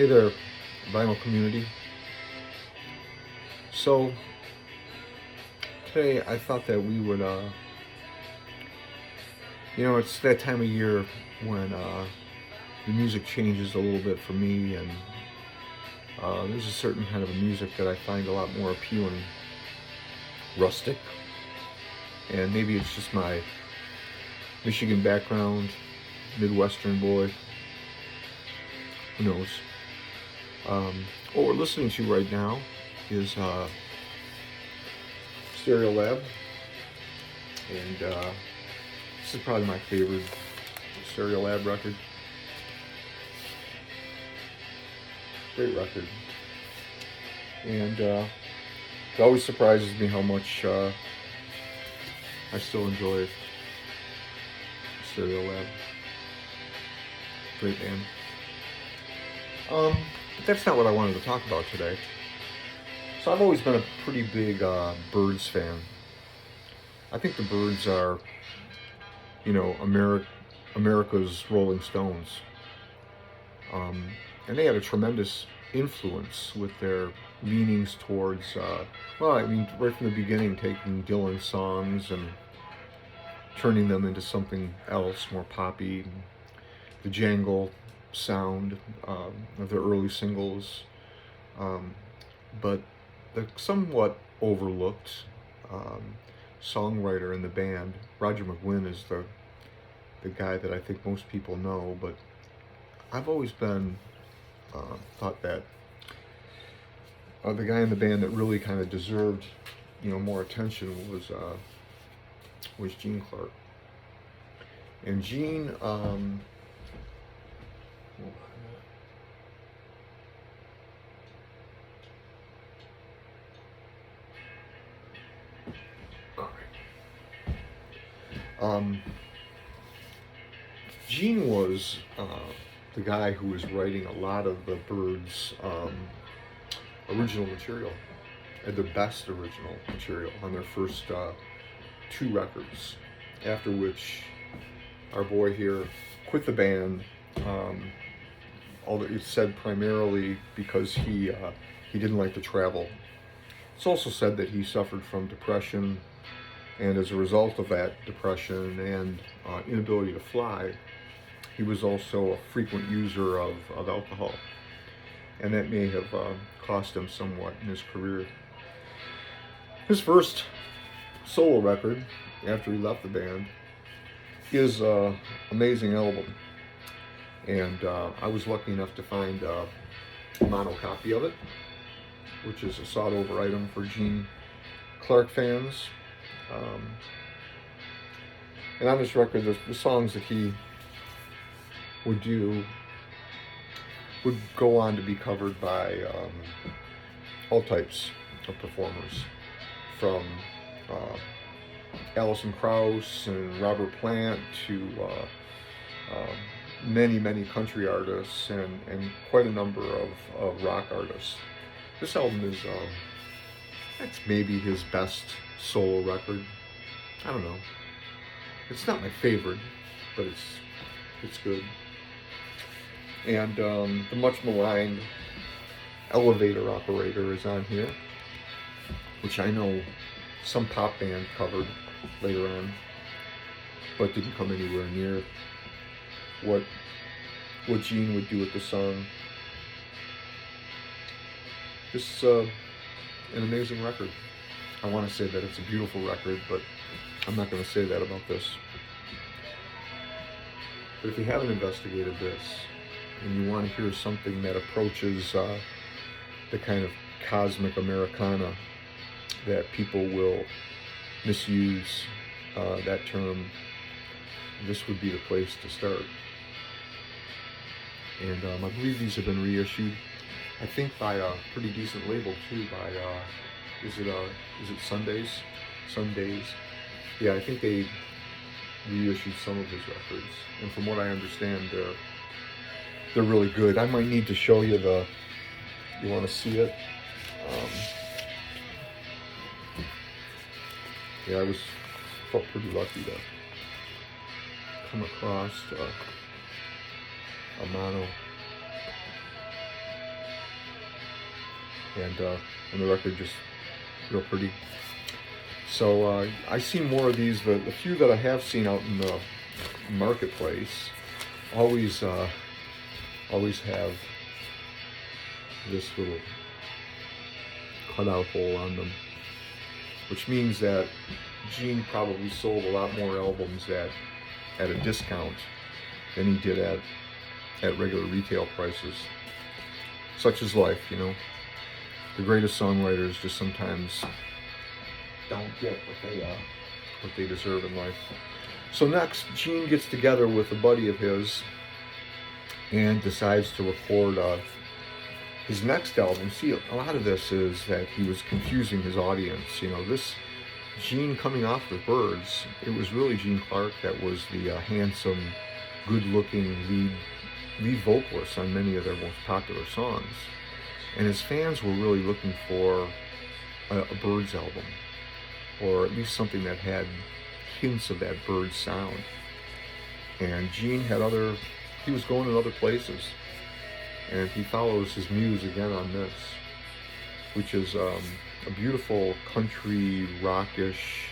Hey there, vinyl community. So today I thought that we would, it's that time of year when the music changes a little bit for me, and there's a certain kind of a music that I find a lot more appealing, rustic, and maybe it's just my Michigan background, Midwestern boy, who knows. What we're listening to right now is Stereo Lab, and this is probably my favorite Stereo Lab record. Great record, and it always surprises me how much I still enjoy Stereo Lab. Great band. But that's not what I wanted to talk about today. So I've always been a pretty big Byrds fan. I think the Byrds are, America's Rolling Stones. And they had a tremendous influence with their leanings towards, right from the beginning, taking Dylan's songs and turning them into something else, more poppy. The jangle sound of their early singles. But the somewhat overlooked songwriter in the band, Roger McGuinn, is the guy that I think most people know, but I've always been thought that the guy in the band that really kind of deserved more attention was Gene Clark. And Gene Gene was the guy who was writing a lot of the Byrds' original material, and the best original material on their first two records, after which our boy here quit the band, although it's said primarily because he didn't like to travel. It's also said that he suffered from depression, and as a result of that depression and inability to fly, he was also a frequent user of alcohol, and that may have cost him somewhat in his career. His first solo record, after he left the band, is an amazing album, and I was lucky enough to find a mono copy of it, which is a sought-over item for Gene Clark fans. And on this record, the songs that he would do would go on to be covered by all types of performers, from Alison Krauss and Robert Plant to many country artists and quite a number of rock artists. This album is that's maybe his best solo record. I don't know. It's not my favorite, but it's good. And the much maligned Elevator Operator is on here, which I know some pop band covered later on, but didn't come anywhere near what Gene would do with the song. This is an amazing record. I want to say that it's a beautiful record, but I'm not going to say that about this. But if you haven't investigated this, and you want to hear something that approaches the kind of cosmic Americana that people will misuse that term, this would be the place to start. And I believe these have been reissued, I think by a pretty decent label too, by is it Sundays? Yeah, I think they reissued some of his records, and from what I understand, they're really good. I might need to show you you want to see it? Yeah, I felt pretty lucky to come across a mono and the record just real pretty. So I see more of these. The few that I have seen out in the marketplace always have this little cutout hole on them, which means that Gene probably sold a lot more albums at a discount than he did at regular retail prices. Such is life, you know. The greatest songwriters just sometimes don't get what they deserve in life. So next, Gene gets together with a buddy of his and decides to record his next album. See, a lot of this is that he was confusing his audience. You know, this Gene coming off the Byrds, it was really Gene Clark that was the handsome, good-looking lead vocalist on many of their most popular songs. And his fans were really looking for a Byrds album, or at least something that had hints of that Byrds sound. And Gene he was going in other places, and he follows his muse again on this, which is a beautiful country rockish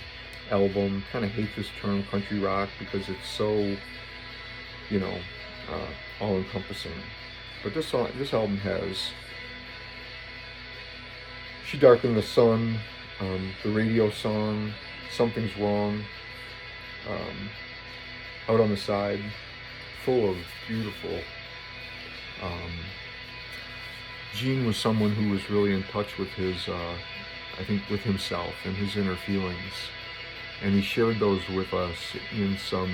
album. Kind of hate this term country rock because it's so, you know, all-encompassing. But this album has She Darkened the Sun, the radio song, Something's Wrong, Out on the Side, full of beautiful. Gene was someone who was really in touch with his, I think, with himself and his inner feelings, and he shared those with us in some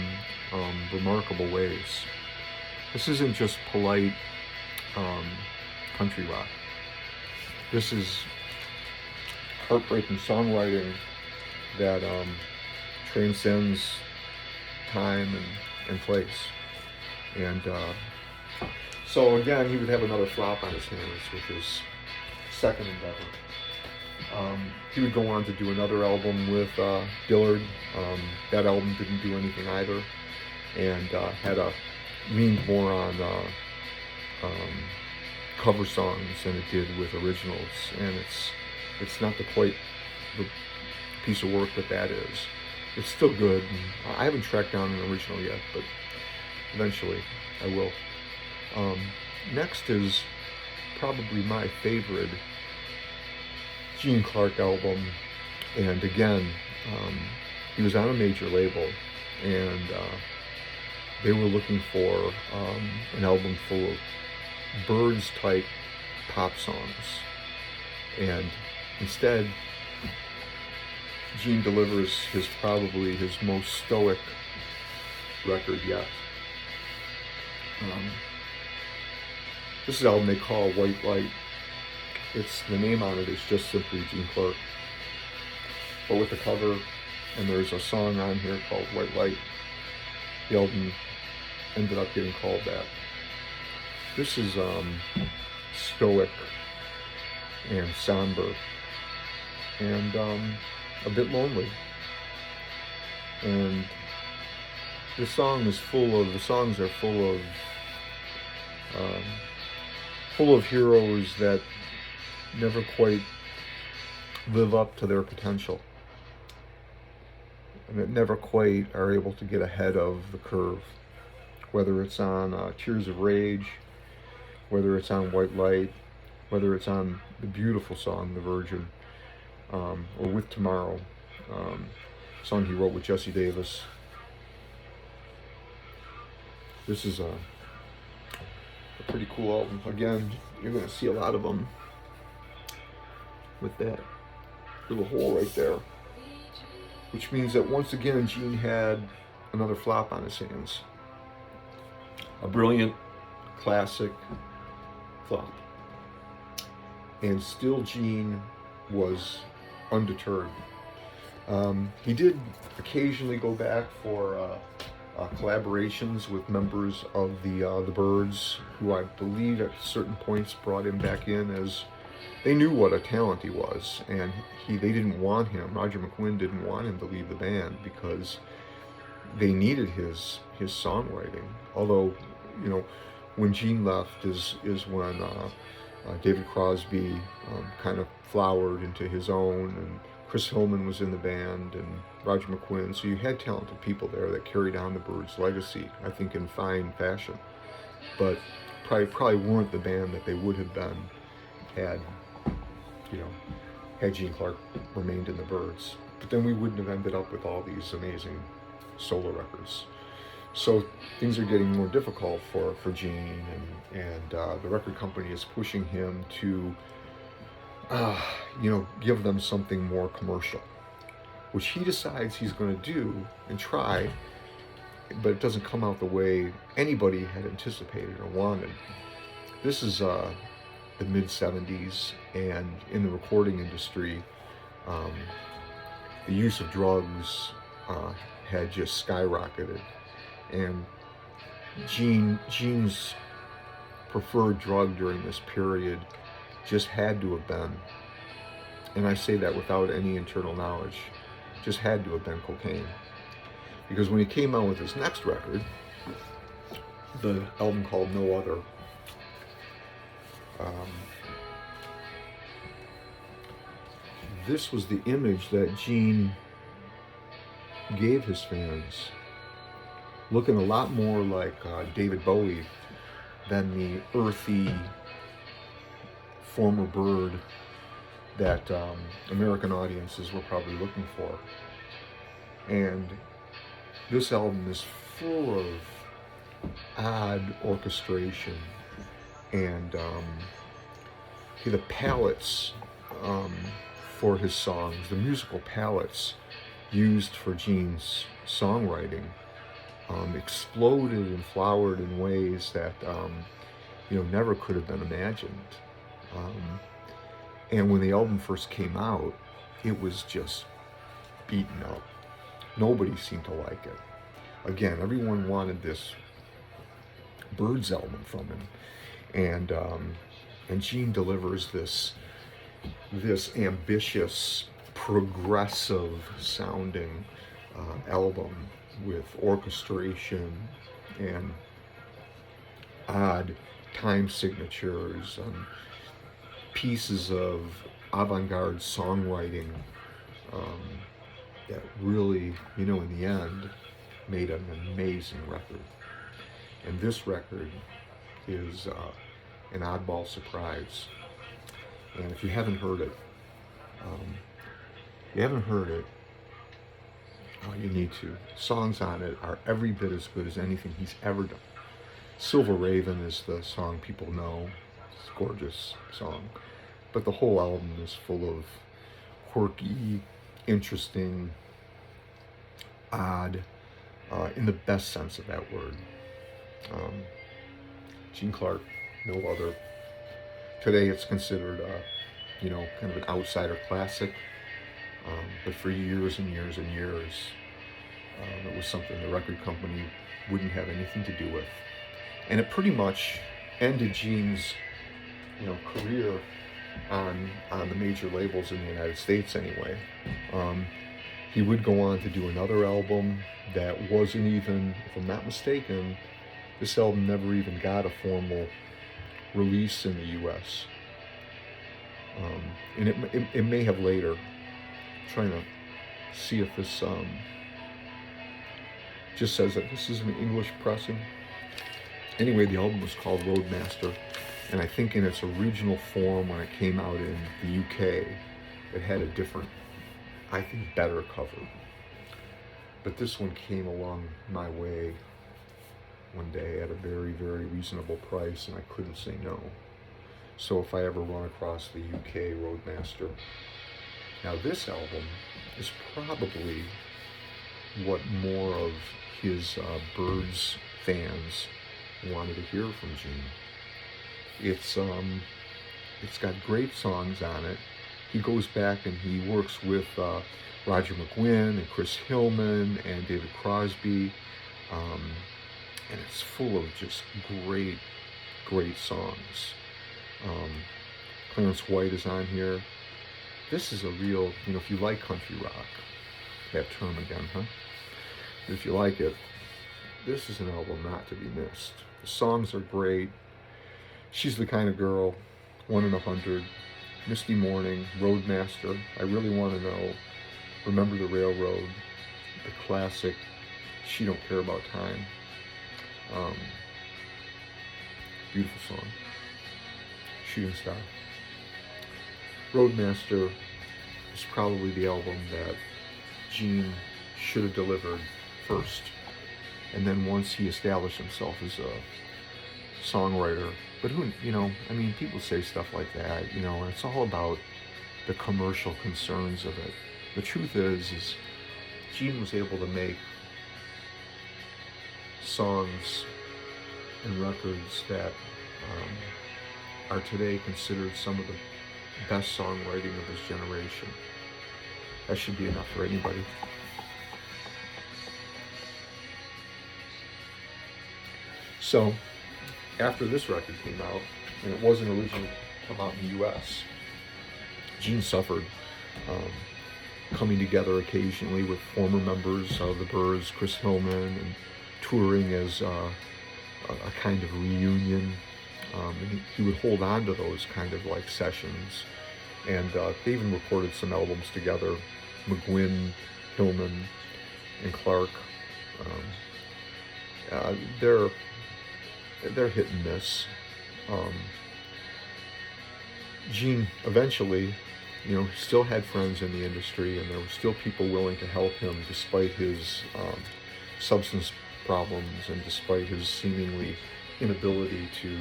remarkable ways. This isn't just polite country rock. This is heartbreaking songwriting that transcends time and place. And so again, he would have another flop on his hands with his second endeavor. He would go on to do another album with Dillard. That album didn't do anything either, and leaned more on cover songs than it did with originals. And it's not quite the piece of work that is. It's still good. I haven't tracked down an original yet, but eventually I will. Next is probably my favorite Gene Clark album, and again, he was on a major label, and they were looking for an album full of Byrds type pop songs, and instead Gene delivers probably his most stoic record yet. This is an album they call White Light. The name on it is just simply Gene Clark, but with the cover, and there's a song on here called White Light. The album ended up getting called that. This is stoic and somber and a bit lonely. And the songs are full of heroes that never quite live up to their potential, and that never quite are able to get ahead of the curve, whether it's on Tears of Rage, whether it's on White Light, whether it's on the beautiful song The Virgin, or With Tomorrow, song he wrote with Jesse Davis. This is a pretty cool album. Again, you're going to see a lot of them with that little hole right there, which means that once again Gene had another flop on his hands. A brilliant classic flop. And still Gene was undeterred. He did occasionally go back for collaborations with members of the Byrds, who I believe at certain points brought him back in, as they knew what a talent he was, and they didn't want him. Roger McGuinn didn't want him to leave the band because they needed his songwriting. Although, you know, when Gene left is when David Crosby kind of flowered into his own, and Chris Hillman was in the band, and Roger McGuinn. So you had talented people there that carried on the Byrds' legacy, I think, in fine fashion. But probably weren't the band that they would have been had, you know, had Gene Clark remained in the Byrds. But then we wouldn't have ended up with all these amazing solo records. So things are getting more difficult for Gene, and the record company is pushing him to, give them something more commercial, which he decides he's going to do and try, but it doesn't come out the way anybody had anticipated or wanted. This is the mid-70s, and in the recording industry, the use of drugs had just skyrocketed. And Gene's preferred drug during this period just had to have been, and I say that without any internal knowledge, just had to have been cocaine. Because when he came out with his next record, the album called No Other, this was the image that Gene gave his fans, looking a lot more like David Bowie than the earthy former Byrd that American audiences were probably looking for. And this album is full of odd orchestration, and the palettes for his songs, the musical palettes used for Gene's songwriting, exploded and flowered in ways that never could have been imagined. And when the album first came out, it was just beaten up. Nobody seemed to like it. Again, everyone wanted this Byrds album from him, and Gene delivers this ambitious, progressive sounding album with orchestration and odd time signatures, pieces of avant-garde songwriting that really, in the end, made an amazing record. And this record is an oddball surprise. And if you haven't heard it, you need to. Songs on it are every bit as good as anything he's ever done. Silver Raven is the song people know. It's a gorgeous song. But the whole album is full of quirky, interesting, odd, in the best sense of that word. Gene Clark, No Other. Today it's considered, kind of an outsider classic. But for years and years and years, it was something the record company wouldn't have anything to do with. And it pretty much ended Gene's, career on the major labels in the United States anyway. He would go on to do another album that wasn't even, if I'm not mistaken, this album never even got a formal release in the U.S. And it may have later. I'm trying to see if this just says that this is an English pressing. Anyway, the album was called Roadmaster, and I think in its original form when it came out in the UK, it had a different, I think, better cover. But this one came along my way one day at a very, very reasonable price, and I couldn't say no. So if I ever run across the UK Roadmaster. Now this album is probably what more of his Byrds fans wanted to hear from Gene. It's got great songs on it. He goes back and he works with Roger McGuinn and Chris Hillman and David Crosby, and it's full of just great songs. Clarence White is on here. This is a real, if you like country rock, that term again, huh? If you like it, this is an album not to be missed. The songs are great. She's the Kind of Girl, 1 in 100, Misty Morning, Roadmaster, I Really Want to Know, Remember the Railroad, the classic She Don't Care About Time. Beautiful song. Shooting Star. Roadmaster is probably the album that Gene should have delivered first. And then once he established himself as a songwriter, but who, I mean, people say stuff like that, and it's all about the commercial concerns of it. The truth is Gene was able to make songs and records that are today considered some of the best songwriting of his generation. That should be enough for anybody. So, after this record came out, and it wasn't originally come out in the US, Gene suffered, coming together occasionally with former members of the Byrds, Chris Hillman, and touring as a kind of reunion. And he would hold on to those kind of like sessions, and they even recorded some albums together, McGuinn, Hillman, and Clark. They're hit and miss. Gene eventually, still had friends in the industry, and there were still people willing to help him despite his substance problems and despite his seemingly inability to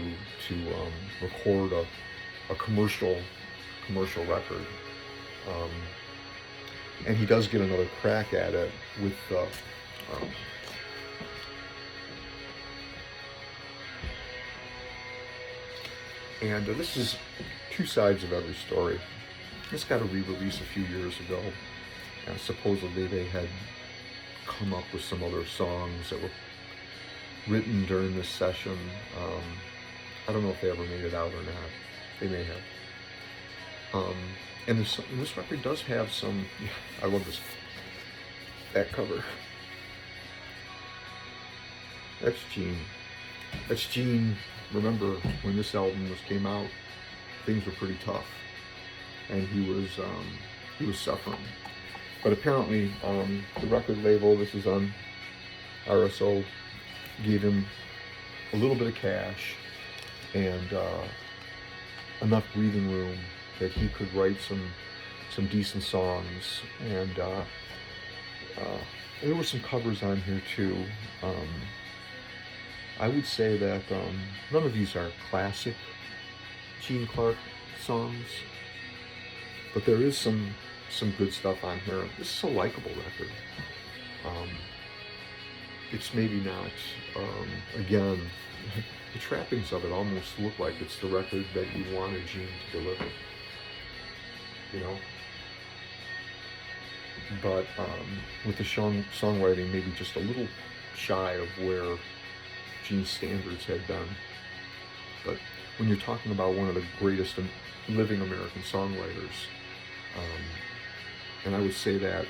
record a commercial record. And he does get another crack at it with and this is two sides of every story. This got a re-release a few years ago. Supposedly they had come up with some other songs that were written during this session. I don't know if they ever made it out or not. They may have. And this record does have some, I love that cover. That's Gene. Remember, when this album came out, things were pretty tough, and he was suffering. But apparently, the record label, this is on RSO, gave him a little bit of cash and enough breathing room that he could write some decent songs, and there were some covers on here too. I would say that none of these are classic Gene Clark songs, but there is some good stuff on here. This is a likable record. It's maybe not, again, the trappings of it almost look like it's the record that you wanted Gene to deliver, But with the songwriting maybe just a little shy of where Gene's standards had been. But when you're talking about one of the greatest living American songwriters, and I would say that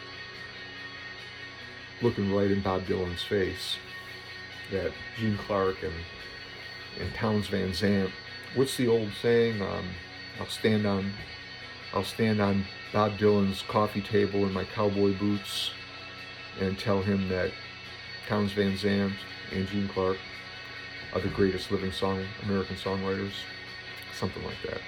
looking right in Bob Dylan's face, that Gene Clark and Townes Van Zandt, what's the old saying? I'll stand on Bob Dylan's coffee table in my cowboy boots and tell him that Townes Van Zandt and Gene Clark are the greatest living American songwriters, something like that.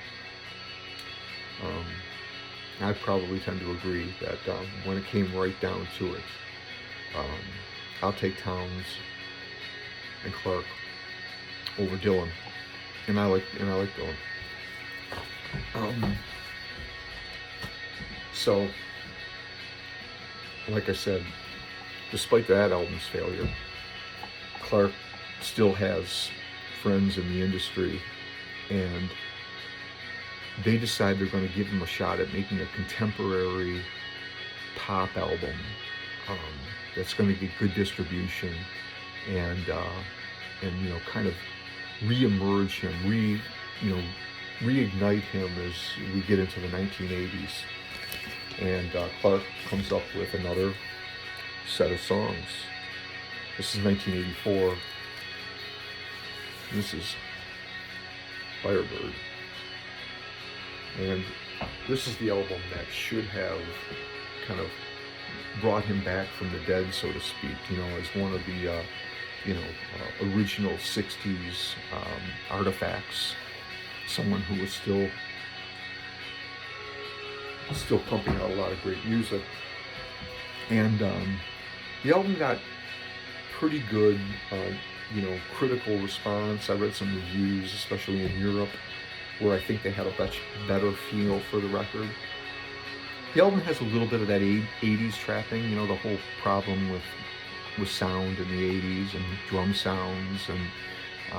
I probably tend to agree that when it came right down to it, I'll take Townes and Clark over Dylan, and I like Dylan. So, like I said, despite that album's failure, Clark still has friends in the industry, and they decide they're going to give him a shot at making a contemporary pop album that's going to get good distribution and kind of re-emerge him, reignite him as we get into the 1980s. And Clark comes up with another set of songs. This is 1984. This is Firebird. And this is the album that should have kind of brought him back from the dead, so to speak, you know, as one of the original 60s artifacts, someone who was still pumping out a lot of great music. And the album got pretty good, critical response. I read some reviews, especially in Europe, where I think they had a much better feel for the record. The album has a little bit of that 80s trapping, you know, the whole problem with sound in the 80s and drum sounds and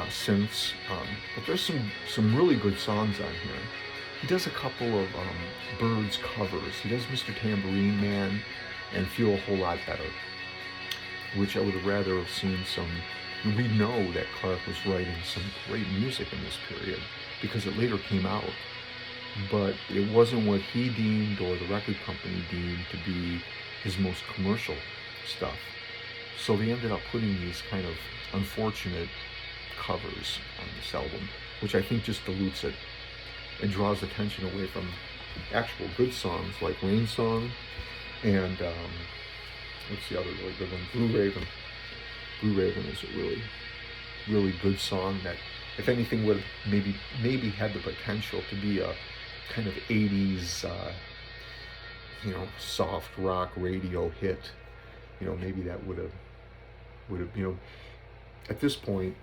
synths. But there's some really good songs on here. He does a couple of Byrds covers. He does Mr. Tambourine Man and Feel a Whole Lot Better, which I would have rather have seen some. We know that Clark was writing some great music in this period because it later came out, but it wasn't what he deemed or the record company deemed to be his most commercial stuff. So they ended up putting these kind of unfortunate covers on this album, which I think just dilutes it and draws attention away from actual good songs like Rain Song and what's the other really good one? Blue Raven. Blue Raven is a really, really good song that, if anything, would have maybe had the potential to be a kind of 80s, soft rock radio hit. You know, maybe that would have, at this point,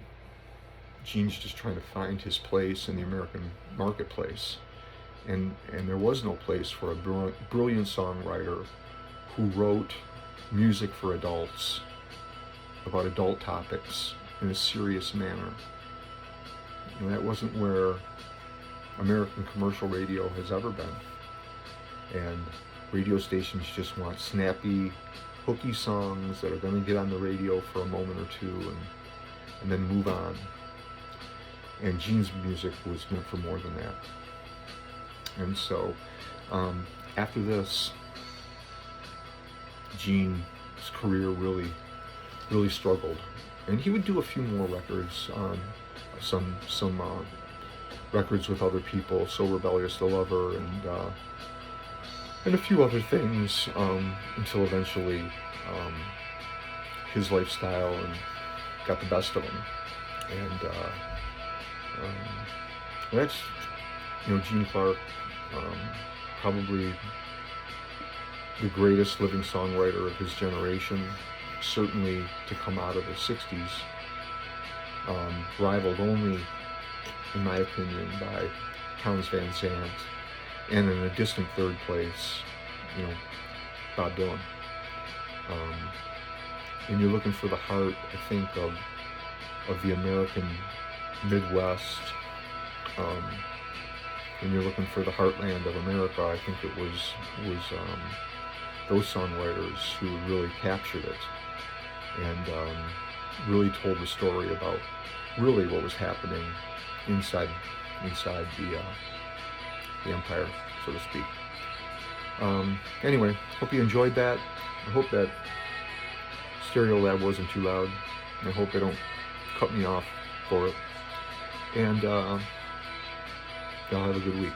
Gene's just trying to find his place in the American marketplace. And there was no place for a brilliant songwriter who wrote music for adults about adult topics in a serious manner. You know, that wasn't where American commercial radio has ever been. And radio stations just want snappy, hooky songs that are going to get on the radio for a moment or two and then move on. And Gene's music was meant for more than that. And so, after this, Gene's career really struggled. And he would do a few more records, some records with other people, So Rebellious the Lover, and a few other things, until eventually his lifestyle got the best of him. And that's, Gene Clark, probably the greatest living songwriter of his generation, certainly to come out of the 60s, rivaled only, in my opinion, by Townes Van Zandt, and in a distant third place, Bob Dylan. And you're looking for the heart, I think, of the American Midwest, and you're looking for the heartland of America. I think it was those songwriters who really captured it and really told the story about really what was happening inside the empire, so to speak. Anyway, hope you enjoyed that. I hope that Stereo Lab wasn't too loud. I hope they don't cut me off for it. And y'all have a good week.